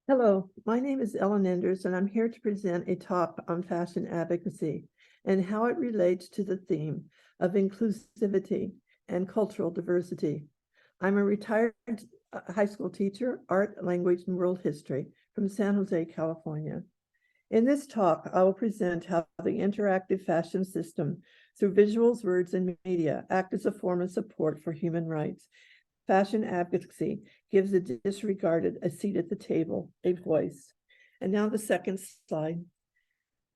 Hello, my name is Ellen Enders, and I'm here to present a talk on fashion advocacy and how it relates to the theme of inclusivity and cultural diversity. I'm a retired high school teacher, art, language, and world history from San Jose, California. In this talk, I will present how the interactive fashion system through visuals, words, and media act as a form of support for human rights. Fashion advocacy gives the disregarded a seat at the table, a voice. And now the second slide.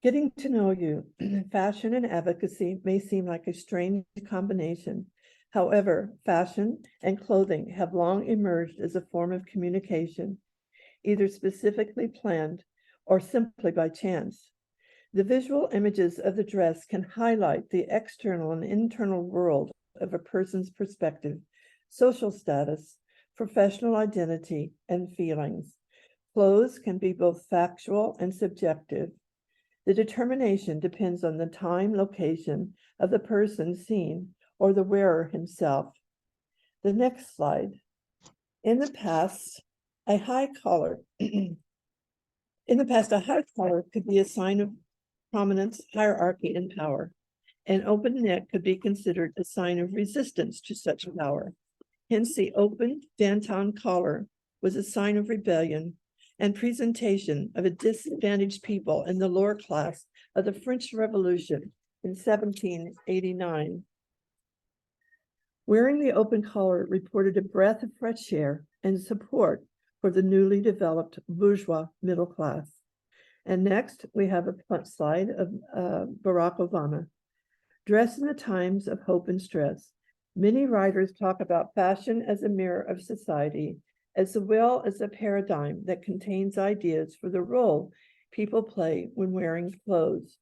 Getting to know you, fashion and advocacy may seem like a strange combination. However, fashion and clothing have long emerged as a form of communication, either specifically planned or simply by chance. The visual images of the dress can highlight the external and internal world of a person's perspective, social status, professional identity, and feelings. Clothes can be both factual and subjective. The determination depends on the time, location of the person seen or the wearer himself. The next slide. In the past, a high collar could be a sign of prominence, hierarchy, and power. An open neck could be considered a sign of resistance to such power. Hence, the open Danton collar was a sign of rebellion and presentation of a disadvantaged people in the lower class of the French Revolution in 1789. Wearing the open collar reported a breath of fresh air and support for the newly developed bourgeois middle class. And next, we have a slide of Barack Obama. Dressed in the times of hope and stress, many writers talk about fashion as a mirror of society, as well as a paradigm that contains ideas for the role people play when wearing clothes.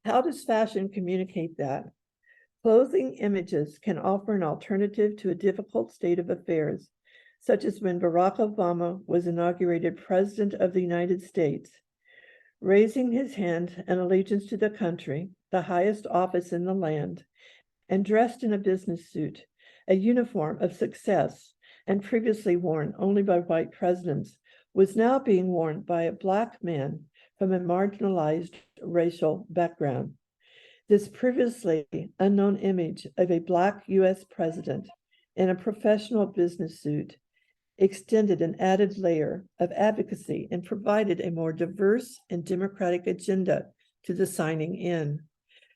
How does fashion communicate that? Clothing images can offer an alternative to a difficult state of affairs, such as when Barack Obama was inaugurated President of the United States. Raising his hand in allegiance to the country, the highest office in the land, and dressed in a business suit, a uniform of success, and previously worn only by white presidents, was now being worn by a Black man from a marginalized racial background. This previously unknown image of a Black US president in a professional business suit extended an added layer of advocacy and provided a more diverse and democratic agenda to the signing in.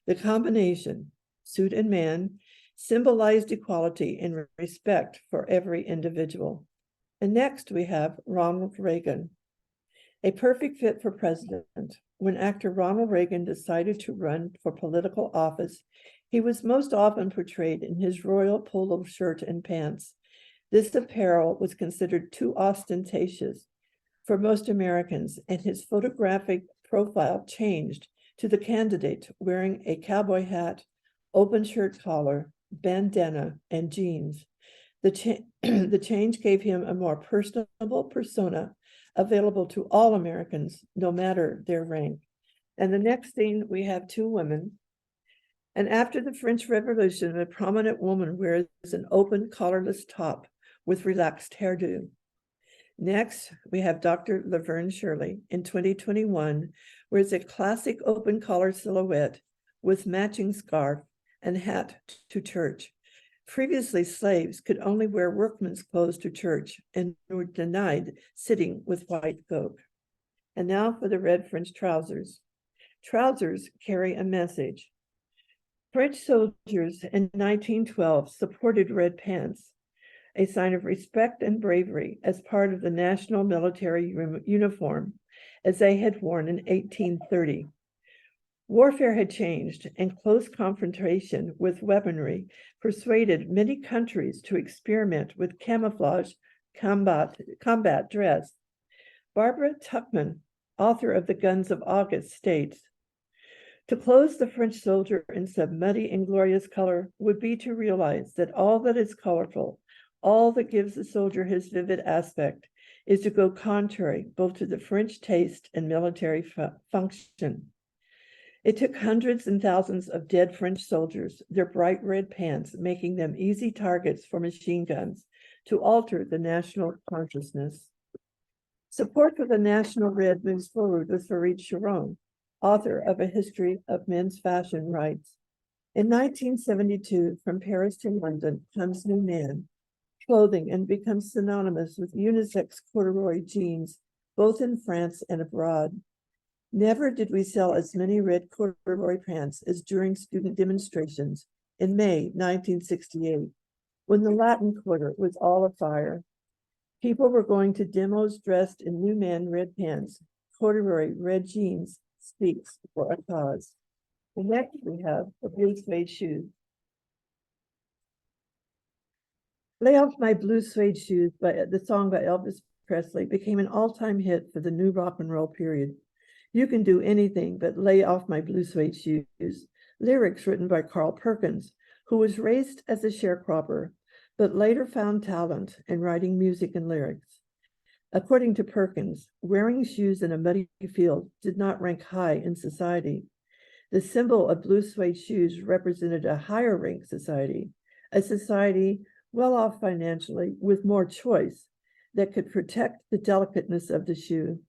The combination, suit and man, symbolized equality and respect for every individual. And next we have Ronald Reagan, a perfect fit for president. When actor Ronald Reagan decided to run for political office, he was most often portrayed in his royal polo shirt and pants. This apparel was considered too ostentatious for most Americans, and his photographic profile changed to the candidate wearing a cowboy hat, open shirt collar, bandana, and jeans. The change gave him a more personable persona available to all Americans, no matter their rank. And the next thing, we have two women. And after the French Revolution, a prominent woman wears an open collarless top with relaxed hairdo. Next, we have Dr. Laverne Shirley in 2021, wears a classic open collar silhouette with matching scarf and hat to church. Previously, slaves could only wear workmen's clothes to church and were denied sitting with white folk. And now for the red French trousers. Trousers carry a message. French soldiers in 1912 supported red pants, a sign of respect and bravery as part of the national military uniform, as they had worn in 1830. Warfare had changed, and close confrontation with weaponry persuaded many countries to experiment with camouflage combat dress. Barbara Tuchman, author of The Guns of August, states, "To clothe the French soldier in some muddy and glorious color would be to realize that all that is colorful, all that gives the soldier his vivid aspect, is to go contrary both to the French taste and military function." It took hundreds and thousands of dead French soldiers, their bright red pants making them easy targets for machine guns, to alter the national consciousness. Support for the national red moves forward with Farid Sharon, author of A History of Men's Fashion, writes, in 1972, from Paris to London comes New Man clothing and becomes synonymous with unisex corduroy jeans, both in France and abroad. Never did we sell as many red corduroy pants as during student demonstrations in May 1968, when the Latin Quarter was all afire. People were going to demos dressed in New Man red pants, corduroy red jeans speaks for a cause. And next we have the blue suede shoes. Lay Off My Blue Suede Shoes, by the song by Elvis Presley, became an all-time hit for the new rock and roll period. You can do anything but lay off my blue suede shoes. Lyrics written by Carl Perkins, who was raised as a sharecropper, but later found talent in writing music and lyrics. According to Perkins, wearing shoes in a muddy field did not rank high in society. The symbol of blue suede shoes represented a higher rank society, a society well off financially with more choice that could protect the delicateness of the shoe.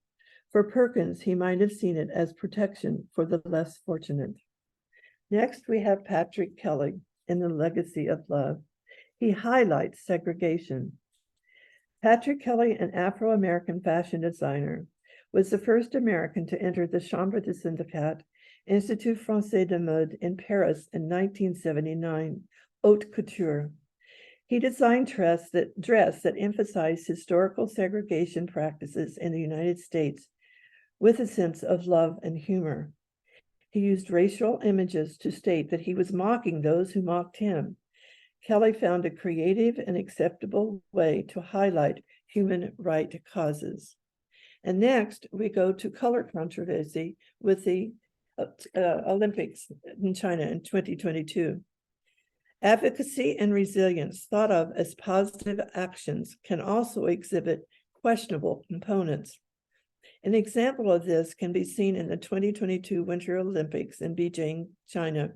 For Perkins, he might have seen it as protection for the less fortunate. Next, we have Patrick Kelly in The Legacy of Love. He highlights segregation. Patrick Kelly, an Afro-American fashion designer, was the first American to enter the Chambre des Syndicats, Institut Français de Mode in Paris in 1979, haute couture. He designed dress that emphasized historical segregation practices in the United States with a sense of love and humor. He used racial images to state that he was mocking those who mocked him. Kelly found a creative and acceptable way to highlight human rights causes. And next, we go to color controversy with the Olympics in China in 2022. Advocacy and resilience, thought of as positive actions, can also exhibit questionable components. An example of this can be seen in the 2022 Winter Olympics in Beijing, China.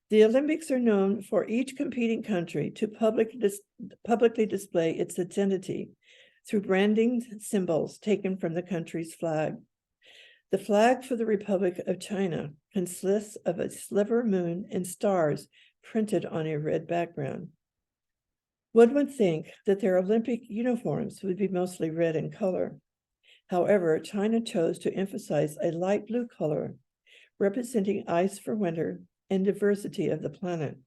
The Olympics are known for each competing country to publicly display its identity through branding symbols taken from the country's flag. The flag for the Republic of China consists of a sliver moon and stars printed on a red background. One would think that their Olympic uniforms would be mostly red in color. However, China chose to emphasize a light blue color, representing ice for winter and diversity of the planet.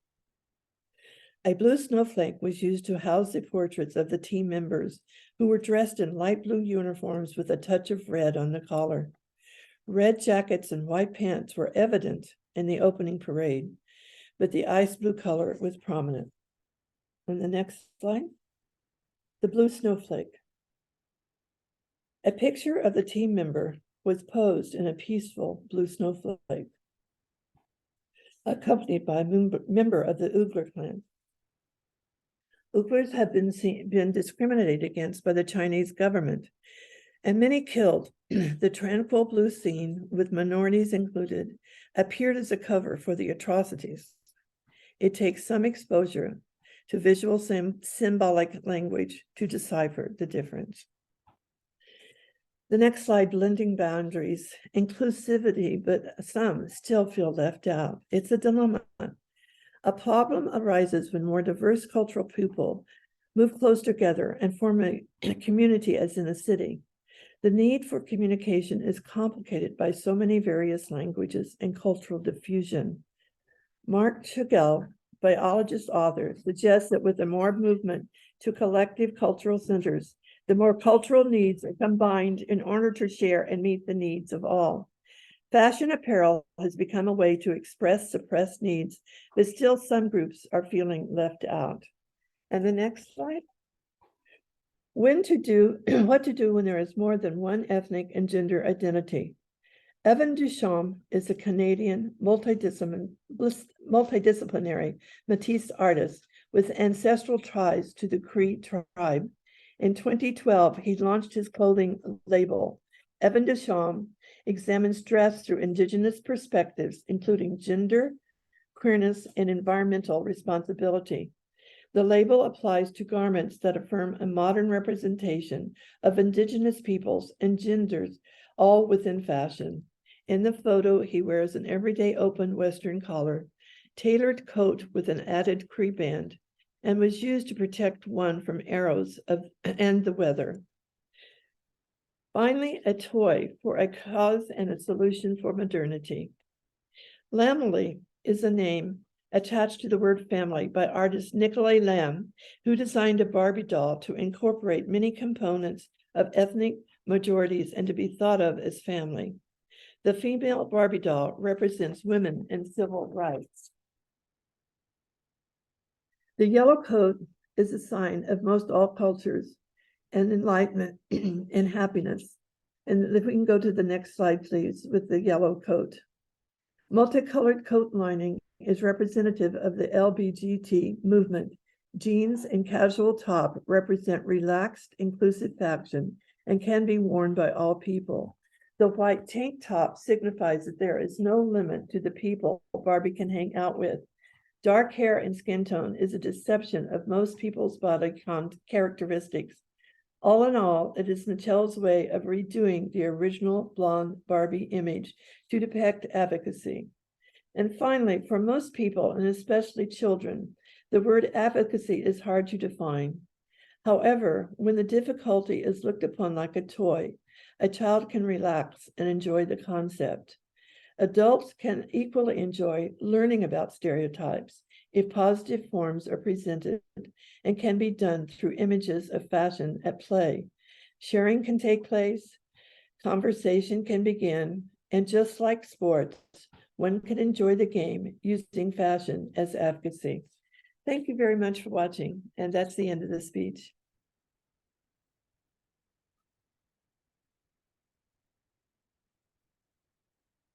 A blue snowflake was used to house the portraits of the team members, who were dressed in light blue uniforms with a touch of red on the collar. Red jackets and white pants were evident in the opening parade, but the ice blue color was prominent. On the next slide, the blue snowflake. A picture of the team member was posed in a peaceful blue snowflake, accompanied by a member of the Uyghur clan. Uyghurs have been discriminated against by the Chinese government, and many killed. The tranquil blue scene, with minorities included, appeared as a cover for the atrocities. It takes some exposure to visual symbolic language to decipher the difference. The next slide, blending boundaries, inclusivity, but some still feel left out. It's a dilemma. A problem arises when more diverse cultural people move close together and form a community as in a city. The need for communication is complicated by so many various languages and cultural diffusion. Mark Chagall, biologist author, suggests that with the more movement to collective cultural centers, the more cultural needs are combined in order to share and meet the needs of all. Fashion apparel has become a way to express suppressed needs, but still some groups are feeling left out. And the next slide. What to do when there is more than one ethnic and gender identity. Evan Duchamp is a Canadian multidisciplinary Métis artist with ancestral ties to the Cree tribe. In 2012, he launched his clothing label. Evan Duchamp examines dress through Indigenous perspectives, including gender, queerness, and environmental responsibility. The label applies to garments that affirm a modern representation of indigenous peoples and genders, all within fashion. In the photo, he wears an everyday open Western collar, tailored coat with an added crepe band, and was used to protect one from arrows and the weather. Finally, a toy for a cause and a solution for modernity. Lamely is a name attached to the word family by artist Nikolai Lamb, who designed a Barbie doll to incorporate many components of ethnic majorities and to be thought of as family. The female Barbie doll represents women and civil rights. The yellow coat is a sign of most all cultures and enlightenment and happiness. And if we can go to the next slide, please, with the yellow coat. Multicolored coat lining is representative of the LGBT movement. Jeans and casual top represent relaxed, inclusive fashion and can be worn by all people. The white tank top signifies that there is no limit to the people Barbie can hang out with. Dark hair and skin tone is a deception of most people's body characteristics. All in all, it is Mattel's way of redoing the original blonde Barbie image to depict advocacy. And finally, for most people, and especially children, the word advocacy is hard to define. However, when the difficulty is looked upon like a toy, a child can relax and enjoy the concept. Adults can equally enjoy learning about stereotypes if positive forms are presented and can be done through images of fashion at play. Sharing can take place, conversation can begin, and just like sports, one can enjoy the game using fashion as advocacy. Thank you very much for watching, and that's the end of the speech.